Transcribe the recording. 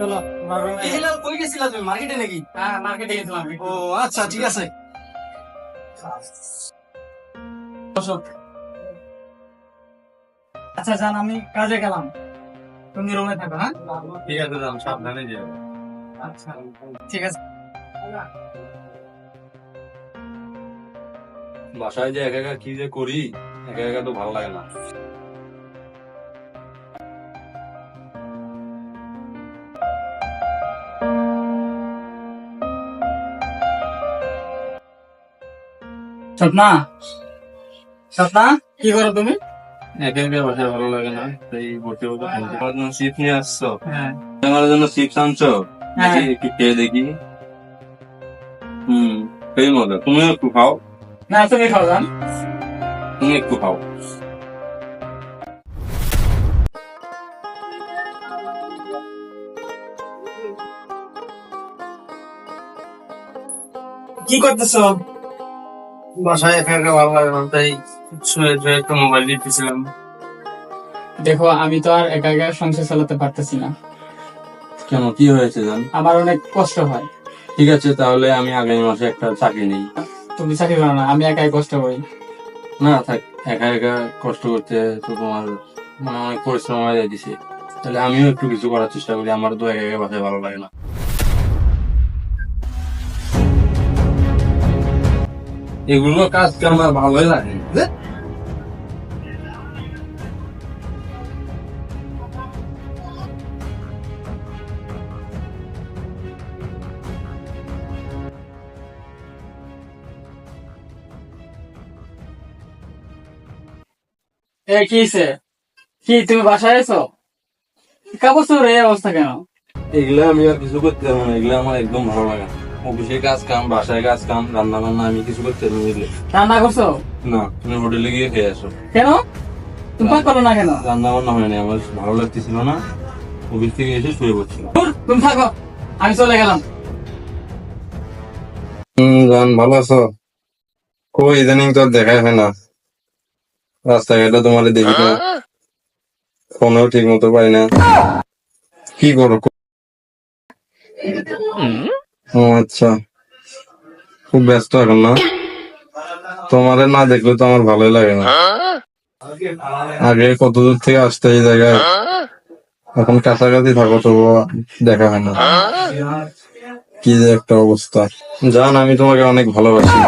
চলো কই গেছিলা তুমি, মার্কেটে নাকি? হ্যাঁ মার্কেটে গেছিলাম। ও আচ্ছা, ঠিক আছে। আচ্ছা জান, আমি কাজে গেলাম, তুমি রুমে থাকো। হ্যাঁ ঠিক আছে, যান, সাবধানে যেও। আচ্ছা ঠিক আছে। বাসায় যে একা একা কি যে করি, একা একা তো ভালো লাগে না। স্বপ্না, স্বপ্না কি করো তুমি? একা একা বাসায় ভালো লাগে না, তাই বসে বসে খেলছি। আমার জন্য চিপস নিয়ে আসছো? হ্যাঁ আমার জন্য চিপস আনছো? হ্যাঁ। দেখি, একটু খেয়ে দেখি। সেই মজা। তুমিও একটু খাও, না তুমি খাও জান। তুমি একটু খাও। কি করতেছো? বাসায় একা একা ভালো লাগে না, তাই শুয়ে শুয়ে একটু মোবাইল টিপতেছিলাম। দেখো আমি তো আর একা একা সংসার চালাতে পারতেছি না, কেন, কি হয়েছে জান? আমার অনেক কষ্ট হয়। ঠিক আছে, তাহলে আমি আগামী মাসে একটা চাকরি নেই। তুমি চাকরি করো না, আমি একাই কষ্ট করি। না থাক, একা একা কষ্ট করতে তো তোমার মানে অনেক পরিশ্রম হয়ে যাইতেছে। তাহলে আমিও একটু কিছু করার চেষ্টা করি, আমার তো একা একা বাসায় ভালো লাগে না। এগুলো কাজ কি আমার ভালোই লাগে। এ কি হইছে? কি তুমি বাসায় এসো? কাপড় চোপড় এই অবস্থা কেন? এগুলো আমি আর কিছু করতে পারবো না, এগুলো আমার একদম ভালো লাগে না। অফিসে কাজ কাম, বাসায় কাজ কাম, রান্না বান্না আমি কিছু করতে পারবো না এগুলো। রান্না করছো? না, তুমি হোটেলে গিয়ে খেয়ে আসো। কেন তুমি পাক করো না কেন? রান্না বান্না হয়নি, আমার ভালো লাগতেছিল না, অফিস থেকে এসে শুয়ে পড়ছিলাম। ধুর, তুমি থাকো, আমি চলে গেলাম। জান, ভালো আছো? কই ইদানিং তো আর দেখাই হয় না, রাস্তাঘাটে তোমার দেখি না, ফোনেও ঠিক মতো পাই না। কি করো? ও আচ্ছা, খুব ব্যস্ত এখন না? তোমারে না দেখলে তো আমার ভালোই লাগে না। আগে কত দূর থেকে আসতে এই জায়গায়, এখন কাছাকাছি থাকো তবুও দেখা হয় না। কি যে একটা অবস্থা। জান, আমি তোমাকে অনেক ভালোবাসি।